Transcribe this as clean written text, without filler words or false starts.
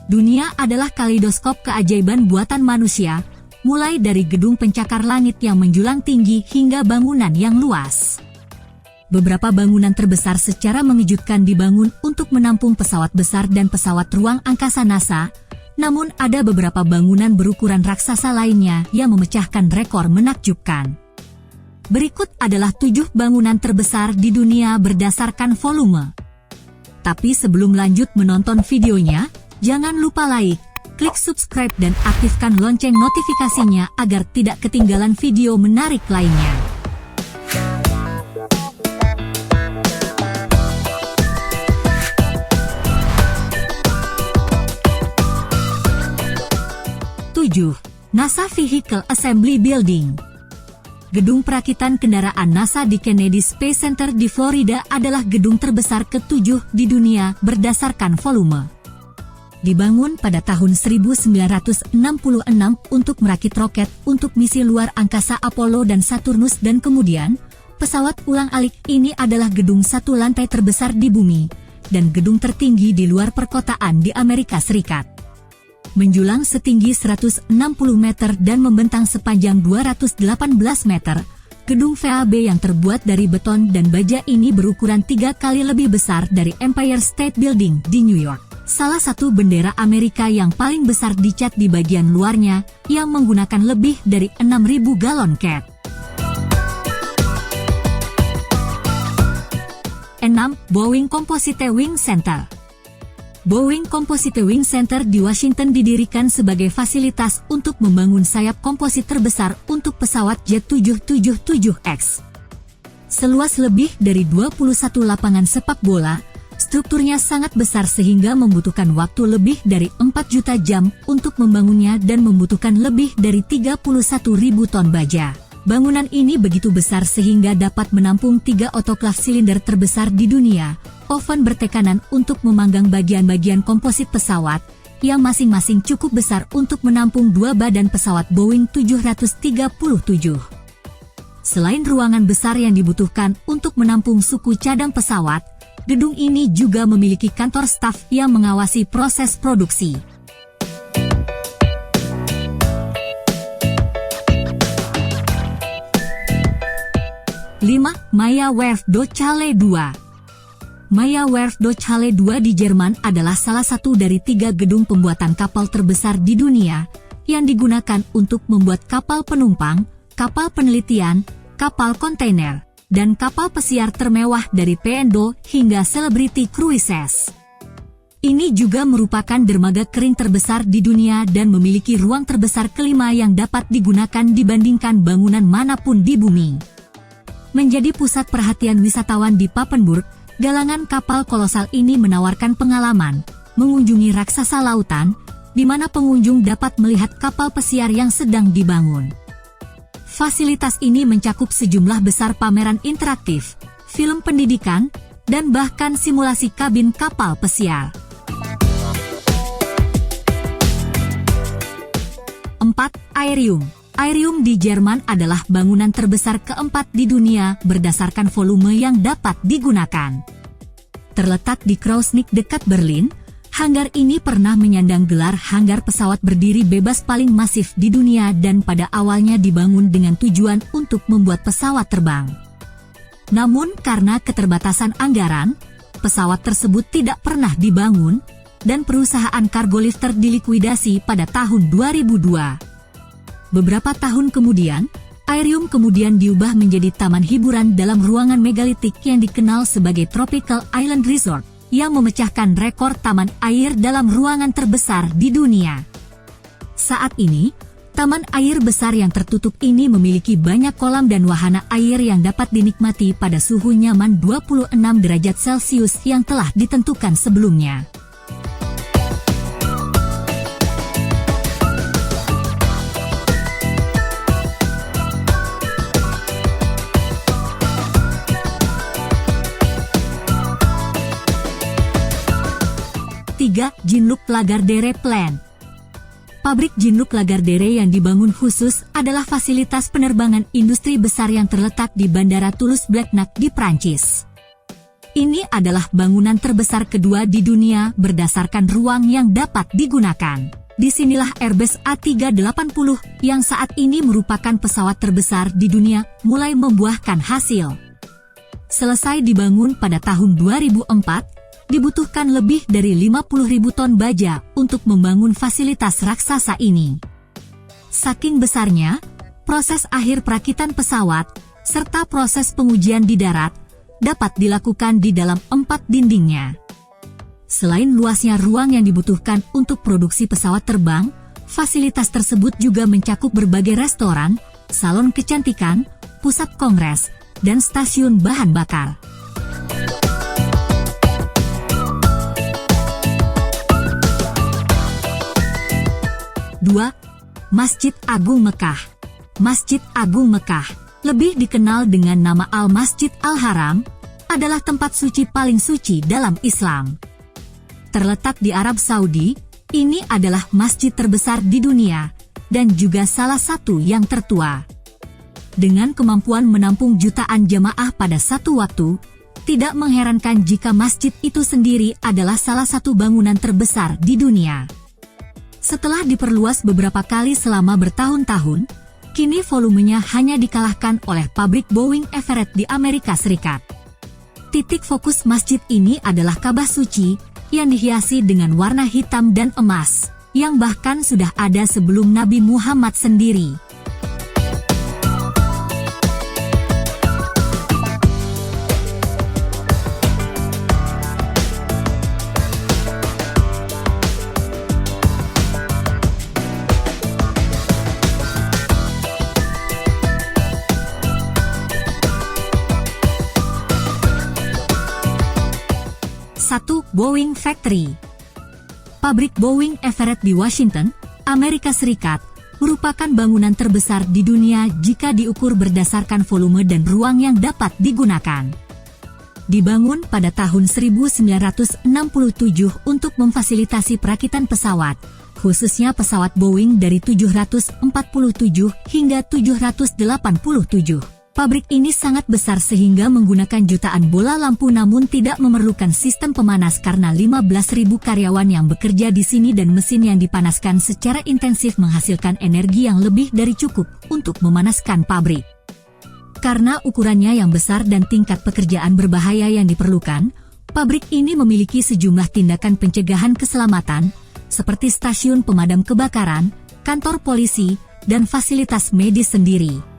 Dunia adalah kaleidoskop keajaiban buatan manusia, mulai dari gedung pencakar langit yang menjulang tinggi hingga bangunan yang luas. Beberapa bangunan terbesar secara mengejutkan dibangun untuk menampung pesawat besar dan pesawat ruang angkasa NASA, namun ada beberapa bangunan berukuran raksasa lainnya yang memecahkan rekor menakjubkan. Berikut adalah 7 bangunan terbesar di dunia berdasarkan volume. Tapi sebelum lanjut menonton videonya, jangan lupa like, klik subscribe dan aktifkan lonceng notifikasinya agar tidak ketinggalan video menarik lainnya. NASA Vehicle Assembly Building. Gedung perakitan kendaraan NASA di Kennedy Space Center di Florida adalah gedung terbesar ke-7 di dunia berdasarkan volume. Dibangun pada tahun 1966 untuk merakit roket untuk misi luar angkasa Apollo dan Saturnus, dan kemudian pesawat ulang-alik ini adalah gedung 1 lantai terbesar di bumi dan gedung tertinggi di luar perkotaan di Amerika Serikat. Menjulang setinggi 160 meter dan membentang sepanjang 218 meter, gedung VAB yang terbuat dari beton dan baja ini berukuran 3 kali lebih besar dari Empire State Building di New York. Salah satu bendera Amerika yang paling besar dicat di bagian luarnya yang menggunakan lebih dari 6.000 galon cat. 6. Boeing Composite Wing Center. Boeing Composite Wing Center di Washington didirikan sebagai fasilitas untuk membangun sayap komposit terbesar untuk pesawat Jet 777X. Seluas lebih dari 21 lapangan sepak bola, strukturnya sangat besar sehingga membutuhkan waktu lebih dari 4 juta jam untuk membangunnya dan membutuhkan lebih dari 31.000 ton baja. Bangunan ini begitu besar sehingga dapat menampung 3 otoklaf silinder terbesar di dunia, oven bertekanan untuk memanggang bagian-bagian komposit pesawat, yang masing-masing cukup besar untuk menampung 2 badan pesawat Boeing 737. Selain ruangan besar yang dibutuhkan untuk menampung suku cadang pesawat, gedung ini juga memiliki kantor staf yang mengawasi proses produksi. 5. Meyer Werft Deutsche Halle 2. Meyer Werft Deutsche Halle 2 di Jerman adalah salah satu dari 3 gedung pembuatan kapal terbesar di dunia yang digunakan untuk membuat kapal penumpang, kapal penelitian, kapal kontainer, dan kapal pesiar termewah dari P&O hingga Celebrity Cruises. Ini juga merupakan dermaga kering terbesar di dunia dan memiliki ruang terbesar kelima yang dapat digunakan dibandingkan bangunan manapun di bumi. Menjadi pusat perhatian wisatawan di Papenburg, galangan kapal kolosal ini menawarkan pengalaman mengunjungi raksasa lautan, di mana pengunjung dapat melihat kapal pesiar yang sedang dibangun. Fasilitas ini mencakup sejumlah besar pameran interaktif, film pendidikan, dan bahkan simulasi kabin kapal pesiar. 4. Aerium. Aerium di Jerman adalah bangunan terbesar keempat di dunia berdasarkan volume yang dapat digunakan. Terletak di Krausnick dekat Berlin, hanggar ini pernah menyandang gelar hanggar pesawat berdiri bebas paling masif di dunia dan pada awalnya dibangun dengan tujuan untuk membuat pesawat terbang. Namun karena keterbatasan anggaran, pesawat tersebut tidak pernah dibangun dan perusahaan Cargolifter dilikuidasi pada tahun 2002. Beberapa tahun kemudian, Aerium kemudian diubah menjadi taman hiburan dalam ruangan megalitik yang dikenal sebagai Tropical Island Resort, yang memecahkan rekor taman air dalam ruangan terbesar di dunia. Saat ini, taman air besar yang tertutup ini memiliki banyak kolam dan wahana air yang dapat dinikmati pada suhu nyaman 26 derajat Celcius yang telah ditentukan sebelumnya. 3. Jean-Luc Lagardère Plant. Pabrik Jean-Luc Lagardère yang dibangun khusus adalah fasilitas penerbangan industri besar yang terletak di Bandara Toulouse-Blagnac di Prancis. Ini adalah bangunan terbesar kedua di dunia berdasarkan ruang yang dapat digunakan. Disinilah Airbus A380 yang saat ini merupakan pesawat terbesar di dunia mulai membuahkan hasil. Selesai dibangun pada tahun 2004, dibutuhkan lebih dari 50.000 ton baja untuk membangun fasilitas raksasa ini. Saking besarnya, proses akhir perakitan pesawat, serta proses pengujian di darat, dapat dilakukan di dalam 4 dindingnya. Selain luasnya ruang yang dibutuhkan untuk produksi pesawat terbang, fasilitas tersebut juga mencakup berbagai restoran, salon kecantikan, pusat kongres, dan stasiun bahan bakar. Dua, Masjid Agung Mekah. Masjid Agung Mekah, lebih dikenal dengan nama Al-Masjid Al-Haram, adalah tempat suci paling suci dalam Islam. Terletak di Arab Saudi, ini adalah masjid terbesar di dunia, dan juga salah satu yang tertua. Dengan kemampuan menampung jutaan jemaah pada satu waktu, tidak mengherankan jika masjid itu sendiri adalah salah satu bangunan terbesar di dunia. Setelah diperluas beberapa kali selama bertahun-tahun, kini volumenya hanya dikalahkan oleh pabrik Boeing Everett di Amerika Serikat. Titik fokus masjid ini adalah Ka'bah suci yang dihiasi dengan warna hitam dan emas, yang bahkan sudah ada sebelum Nabi Muhammad sendiri. Satu, Boeing Factory. Pabrik Boeing Everett di Washington, Amerika Serikat, merupakan bangunan terbesar di dunia jika diukur berdasarkan volume dan ruang yang dapat digunakan. Dibangun pada tahun 1967 untuk memfasilitasi perakitan pesawat, khususnya pesawat Boeing dari 747 hingga 787. Pabrik ini sangat besar sehingga menggunakan jutaan bola lampu namun tidak memerlukan sistem pemanas karena 15.000 karyawan yang bekerja di sini dan mesin yang dipanaskan secara intensif menghasilkan energi yang lebih dari cukup untuk memanaskan pabrik. Karena ukurannya yang besar dan tingkat pekerjaan berbahaya yang diperlukan, pabrik ini memiliki sejumlah tindakan pencegahan keselamatan, seperti stasiun pemadam kebakaran, kantor polisi, dan fasilitas medis sendiri.